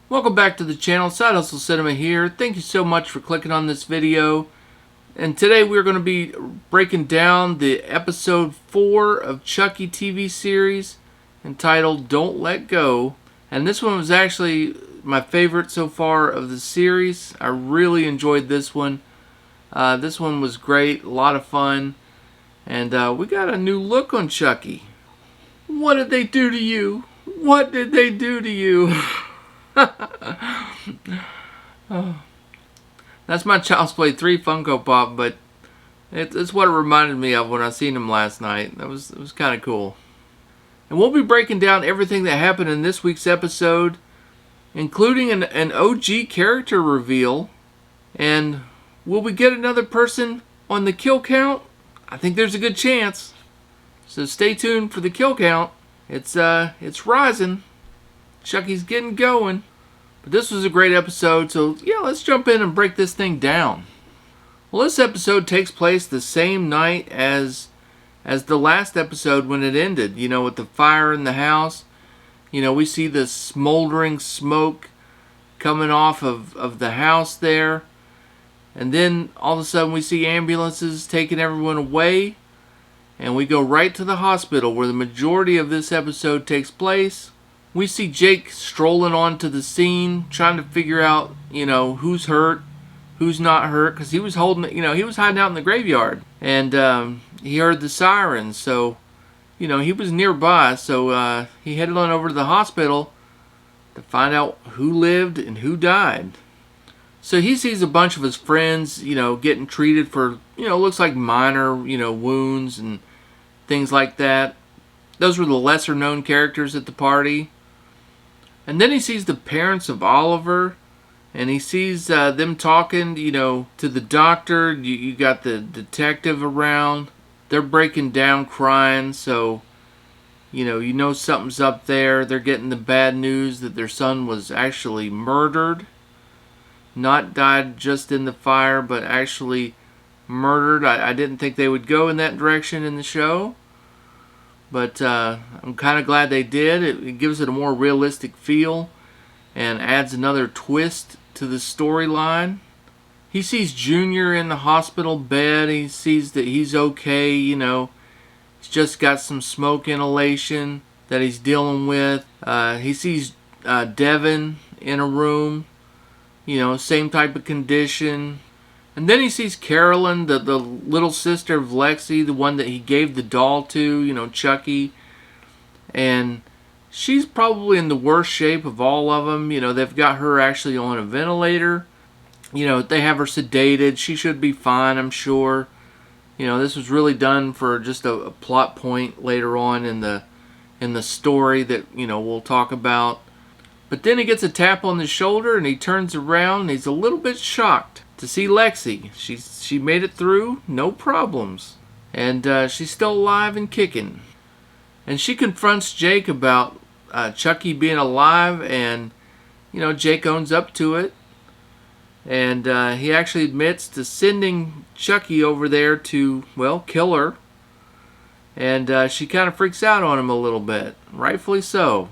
Welcome back to the channel. Side Hustle Cinema here. Thank you so much for clicking on this video. And today we're going to be breaking down the episode 4 of Chucky TV series entitled Don't Let Go. And this one was actually my favorite so far of the series. I really enjoyed this one. This one was great, a lot of fun. And we got a new look on Chucky. What did they do to you? What did they do to you? Oh. That's my Child's Play 3 Funko Pop, but it's what it reminded me of when I seen him last night. It was kind of cool. And we'll be breaking down everything that happened in this week's episode, including an OG character reveal. And will we get another person on the kill count? I think there's a good chance. So stay tuned for the kill count. It's rising. Chucky's getting going. But this was a great episode, so yeah, let's jump in and break this thing down. Well, this episode takes place the same night as the last episode when it ended, with the fire in the house. We see the smoldering smoke coming off of the house there. And then all of a sudden we see ambulances taking everyone away. And we go right to the hospital where the majority of this episode takes place. We see Jake strolling onto the scene, trying to figure out, who's hurt, who's not hurt, because he was he was hiding out in the graveyard, and he heard the sirens, so, he was nearby, so he headed on over to the hospital to find out who lived and who died. So he sees a bunch of his friends, getting treated for, looks like minor, wounds and things like that. Those were the lesser known characters at the party. And then he sees the parents of Oliver, and he sees them talking, to the doctor. You got the detective around. They're breaking down crying, so, something's up there. They're getting the bad news that their son was actually murdered. Not died just in the fire, but actually murdered. I didn't think they would go in that direction in the show. But I'm kind of glad they did. It gives it a more realistic feel and adds another twist to the storyline. He sees Junior in the hospital bed. He sees that he's okay, He's just got some smoke inhalation that he's dealing with. He sees Devin in a room, same type of condition. And then he sees Carolyn, the little sister of Lexi, the one that he gave the doll to, Chucky. And she's probably in the worst shape of all of them. They've got her actually on a ventilator. They have her sedated. She should be fine, I'm sure. This was really done for just a plot point later on in the story that, we'll talk about. But then he gets a tap on the shoulder and he turns around and he's a little bit shocked to see Lexi. She made it through, no problems. And she's still alive and kicking. And she confronts Jake about Chucky being alive, and, Jake owns up to it. And he actually admits to sending Chucky over there to, kill her. And she kind of freaks out on him a little bit, rightfully so.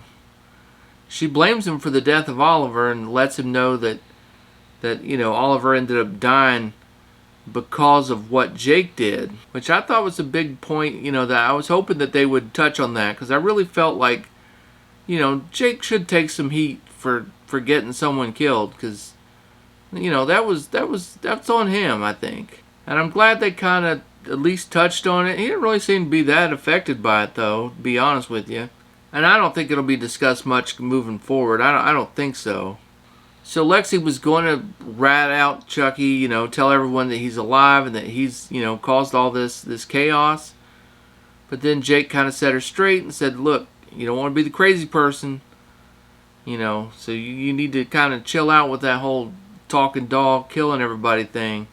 She blames him for the death of Oliver and lets him know that Oliver ended up dying because of what Jake did, which I thought was a big point, that I was hoping that they would touch on that, because I really felt like, Jake should take some heat for getting someone killed, because, that's on him, I think. And I'm glad they kind of at least touched on it. He didn't really seem to be that affected by it, though, to be honest with you. And I don't think it'll be discussed much moving forward. I don't think so. So Lexi was going to rat out Chucky, tell everyone that he's alive and that he's, caused all this chaos. But then Jake kind of set her straight and said, look, you don't want to be the crazy person, so you need to kind of chill out with that whole talking dog, killing everybody thing.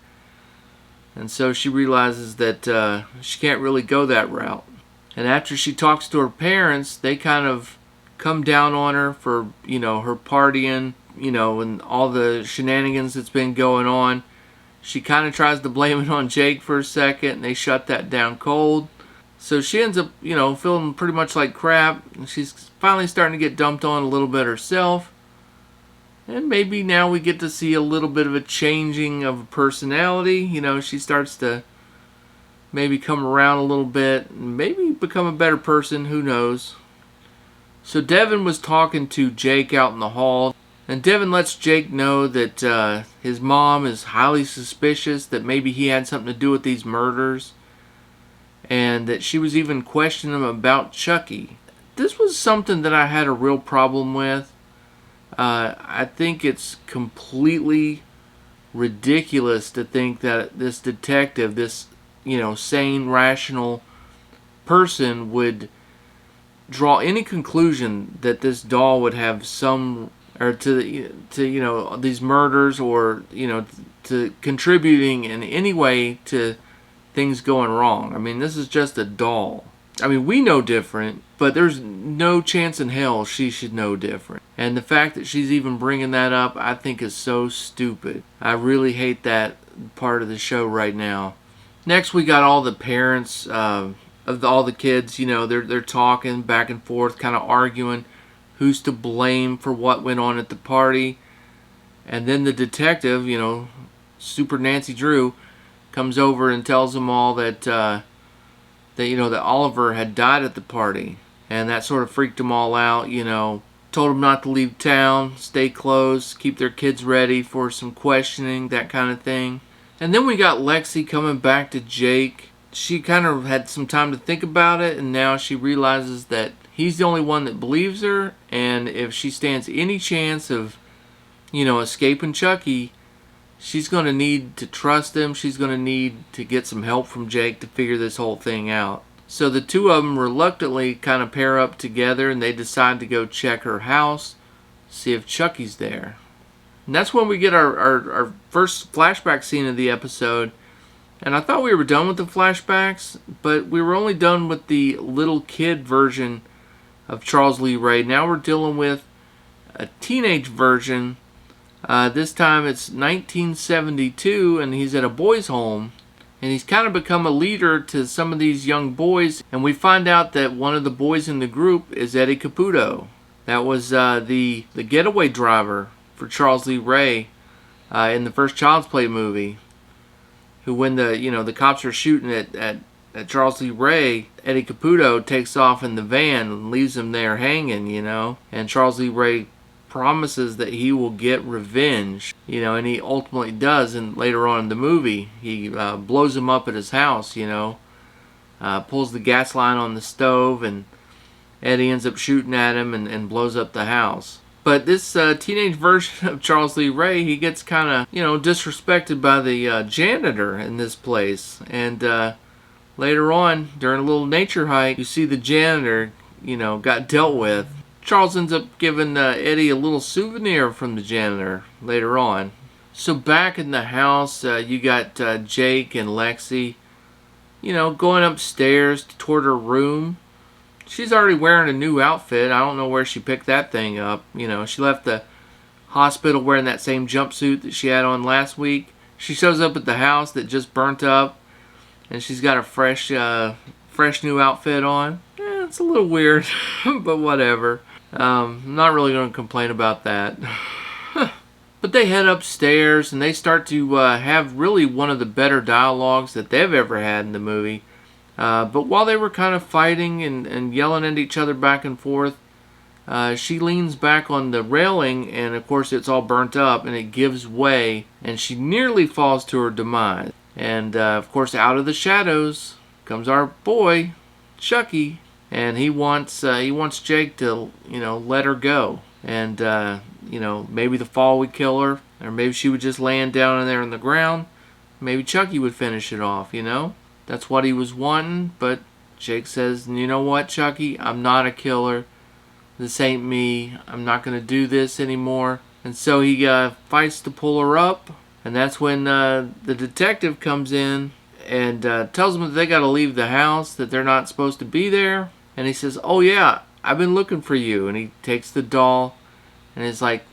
And so she realizes that she can't really go that route. And after she talks to her parents, they kind of come down on her for, her partying, and all the shenanigans that's been going on. She kind of tries to blame it on Jake for a second, and they shut that down cold. So she ends up, feeling pretty much like crap. And she's finally starting to get dumped on a little bit herself. And maybe now we get to see a little bit of a changing of personality. You know, she starts to maybe come around a little bit, and maybe become a better person, who knows. So Devin was talking to Jake out in the hall, and Devin lets Jake know that his mom is highly suspicious that maybe he had something to do with these murders, and that she was even questioning him about Chucky. This was something that I had a real problem with. I think it's completely ridiculous to think that this detective, this sane, rational person, would draw any conclusion that this doll would have some, or to these murders, or to contributing in any way to things going wrong. I mean, this is just a doll. I mean, we know different, but there's no chance in hell she should know different. And the fact that she's even bringing that up, I think is so stupid. I really hate that part of the show right now. Next, we got all the parents of all the kids. They're talking back and forth, kind of arguing who's to blame for what went on at the party. And then the detective, Super Nancy Drew, comes over and tells them all that Oliver had died at the party, and that sort of freaked them all out. Told them not to leave town, stay close, keep their kids ready for some questioning, that kind of thing. And then we got Lexi coming back to Jake. She kind of had some time to think about it, and now she realizes that he's the only one that believes her, and if she stands any chance of, escaping Chucky, she's going to need to trust him. She's going to need to get some help from Jake to figure this whole thing out. So the two of them reluctantly kind of pair up together, and they decide to go check her house, see if Chucky's there. And that's when we get our first flashback scene of the episode. And I thought we were done with the flashbacks, but we were only done with the little kid version of Charles Lee Ray. Now we're dealing with a teenage version. This time it's 1972, and he's at a boys' home, and he's kind of become a leader to some of these young boys. And we find out that one of the boys in the group is Eddie Caputo. That was the getaway driver for Charles Lee Ray in the first Child's Play movie. Who, when the cops are shooting at Charles Lee Ray, Eddie Caputo takes off in the van and leaves him there hanging. And Charles Lee Ray promises that he will get revenge, and he ultimately does. And later on in the movie, he blows him up at his house, pulls the gas line on the stove, and Eddie ends up shooting at him and blows up the house. But this teenage version of Charles Lee Ray, he gets kind of, disrespected by the janitor in this place. And later on, during a little nature hike, you see the janitor, got dealt with. Charles ends up giving Eddie a little souvenir from the janitor later on. So back in the house, you got Jake and Lexi, going upstairs toward her room. She's already wearing a new outfit. I don't know where she picked that thing up. She left the hospital wearing that same jumpsuit that she had on last week. She shows up at the house that just burnt up, and she's got a fresh new outfit on. It's a little weird, but whatever. I'm not really going to complain about that. But they head upstairs, and they start to have really one of the better dialogues that they've ever had in the movie. But while they were kind of fighting and yelling at each other back and forth, she leans back on the railing, and of course it's all burnt up, and it gives way, and she nearly falls to her demise. And of course, out of the shadows comes our boy, Chucky, and he wants Jake to let her go, and maybe the fall would kill her, or maybe she would just land down in there on the ground. Maybe Chucky would finish it off. That's what he was wanting, but Jake says, you know what, Chucky? I'm not a killer. This ain't me. I'm not going to do this anymore. And so he fights to pull her up, and that's when the detective comes in and tells them that they got to leave the house, that they're not supposed to be there. And he says, oh yeah, I've been looking for you. And he takes the doll, and it's like,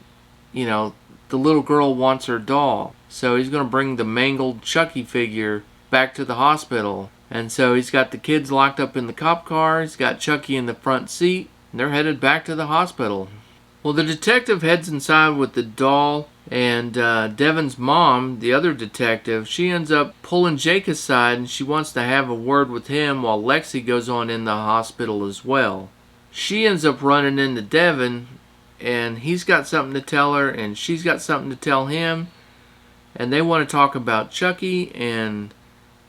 the little girl wants her doll. So he's going to bring the mangled Chucky figure back to the hospital. And so he's got the kids locked up in the cop car. He's got Chucky in the front seat. And they're headed back to the hospital. Well, the detective heads inside with the doll, and Devin's mom, the other detective, she ends up pulling Jake aside, and she wants to have a word with him while Lexi goes on in the hospital as well. She ends up running into Devin, and he's got something to tell her, and she's got something to tell him, and they want to talk about Chucky, and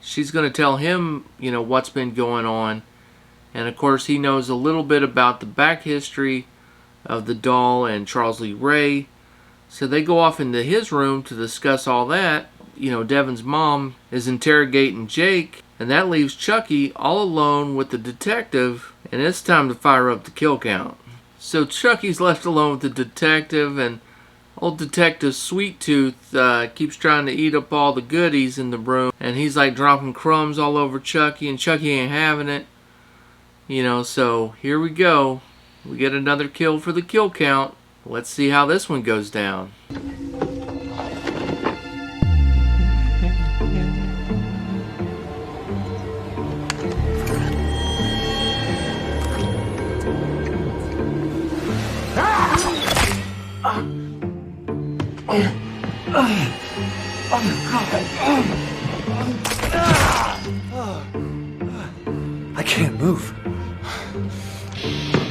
she's going to tell him, what's been going on. And of course, he knows a little bit about the back history of the doll and Charles Lee Ray. So they go off into his room to discuss all that. Devin's mom is interrogating Jake, and that leaves Chucky all alone with the detective, and it's time to fire up the kill count. So Chucky's left alone with the detective, and old Detective Sweet Tooth keeps trying to eat up all the goodies in the room, and he's like dropping crumbs all over Chucky, and Chucky ain't having it. So here we go. We get another kill for the kill count. Let's see how this one goes down. I can't move.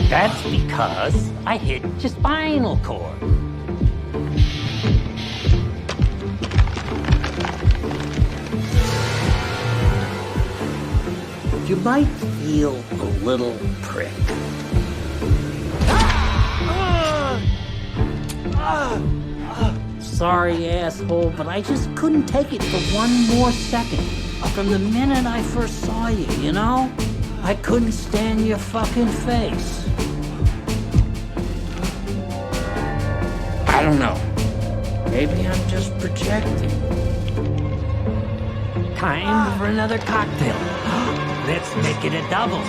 That's because I hit your spinal cord. You might feel a little prick. Sorry, asshole, but I just couldn't take it for one more second. From the minute I first saw you, I couldn't stand your fucking face. I don't know. Maybe I'm just projecting. Time for another cocktail. Let's make it a double.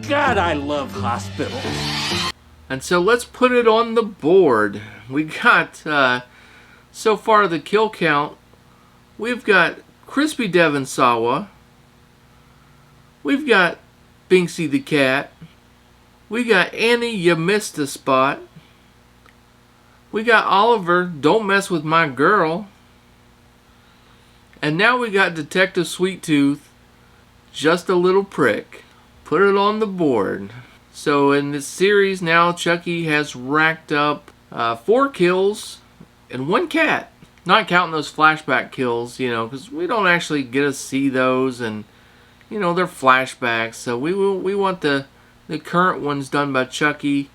God, I love hospitals. And so let's put it on the board. We got, so far the kill count, we've got Crispy Devin Sawa, we've got Binksy the Cat, we got Annie, You Missed a Spot, we got Oliver, Don't Mess with My Girl, and now we got Detective Sweet Tooth, Just a Little Prick. Put it on the board. So in this series now, Chucky has racked up 4 kills and 1 cat. Not counting those flashback kills, because we don't actually get to see those, and they're flashbacks. So we want the current ones done by Chucky,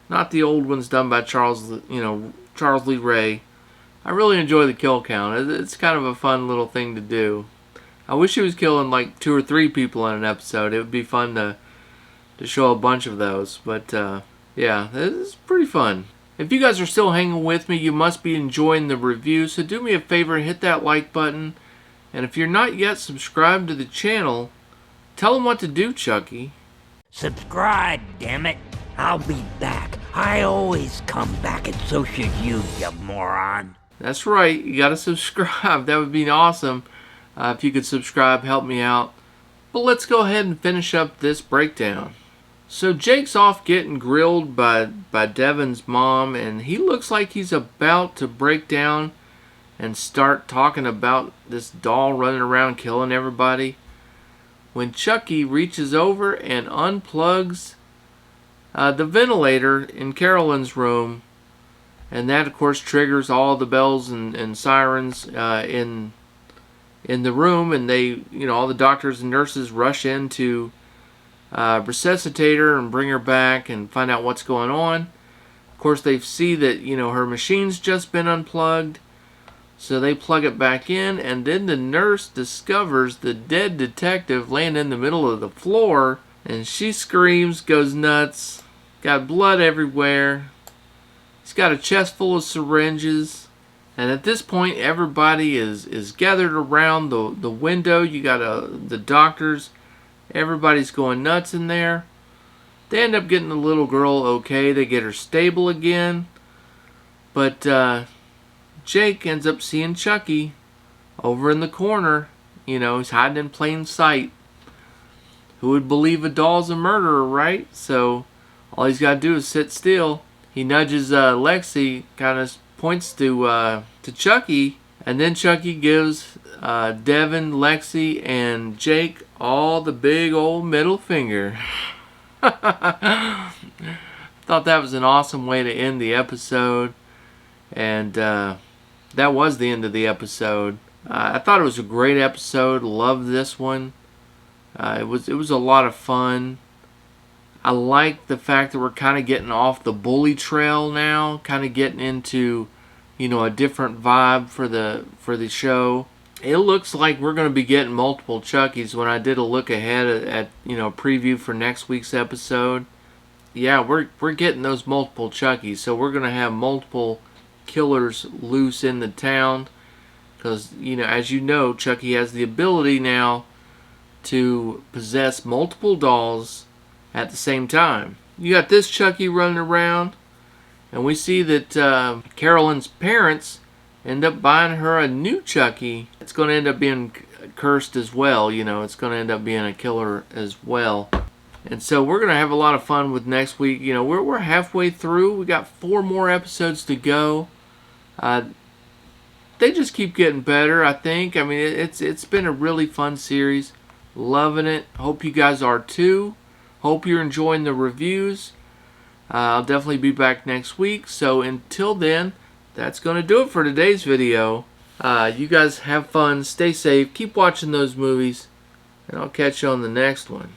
not the old ones done by Charles Lee Ray. I really enjoy the kill count. It's kind of a fun little thing to do. I wish he was killing like 2 or 3 people in an episode. It would be fun to show a bunch of those. But yeah, it's pretty fun. If you guys are still hanging with me, you must be enjoying the review. So do me a favor and hit that like button. And if you're not yet subscribed to the channel, tell them what to do, Chucky. Subscribe, damn it. I'll be back. I always come back, and so should you moron. That's right. You got to subscribe. That would be awesome. If you could subscribe, help me out. But let's go ahead and finish up this breakdown. So Jake's off getting grilled by Devin's mom, and he looks like he's about to break down and start talking about this doll running around killing everybody, when Chucky reaches over and unplugs the ventilator in Carolyn's room, and that of course triggers all the bells and sirens in the room, and they, all the doctors and nurses rush in to resuscitate her and bring her back and find out what's going on. Of course, they see that, her machine's just been unplugged, so they plug it back in, and then the nurse discovers the dead detective laying in the middle of the floor, and she screams, goes nuts, Got blood everywhere. He's got a chest full of syringes. And at this point, everybody is gathered around the window. You got the doctors. Everybody's going nuts in there. They end up getting the little girl okay. They get her stable again. But Jake ends up seeing Chucky over in the corner. You know, he's hiding in plain sight. Who would believe a doll's a murderer, right? So all he's got to do is sit still. He nudges Lexi, kind of points to Chucky, and then Chucky gives Devin, Lexi, and Jake all the big old middle finger. Thought that was an awesome way to end the episode, and that was the end of the episode. I thought it was a great episode. Loved this one. It was a lot of fun. I like the fact that we're kind of getting off the bully trail now, kind of getting into, you know, a different vibe for the show. It looks like we're going to be getting multiple Chuckies. When I did a look ahead at you know, preview for next week's episode, yeah, we're getting those multiple Chuckies. So we're going to have multiple killers loose in the town, because, you know, as you know, Chucky has the ability now to possess multiple dolls at the same time. You got this Chucky running around, and we see that Carolyn's parents end up buying her a new Chucky. It's going to end up being cursed as well. You know, it's going to end up being a killer as well. And so we're going to have a lot of fun with next week. You know, we're halfway through. We got 4 more episodes to go. They just keep getting better, I think. I mean, it's been a really fun series. Loving it. Hope you guys are too. Hope you're enjoying the reviews. I'll definitely be back next week. So until then, that's going to do it for today's video. You guys have fun. Stay safe. Keep watching those movies. And I'll catch you on the next one.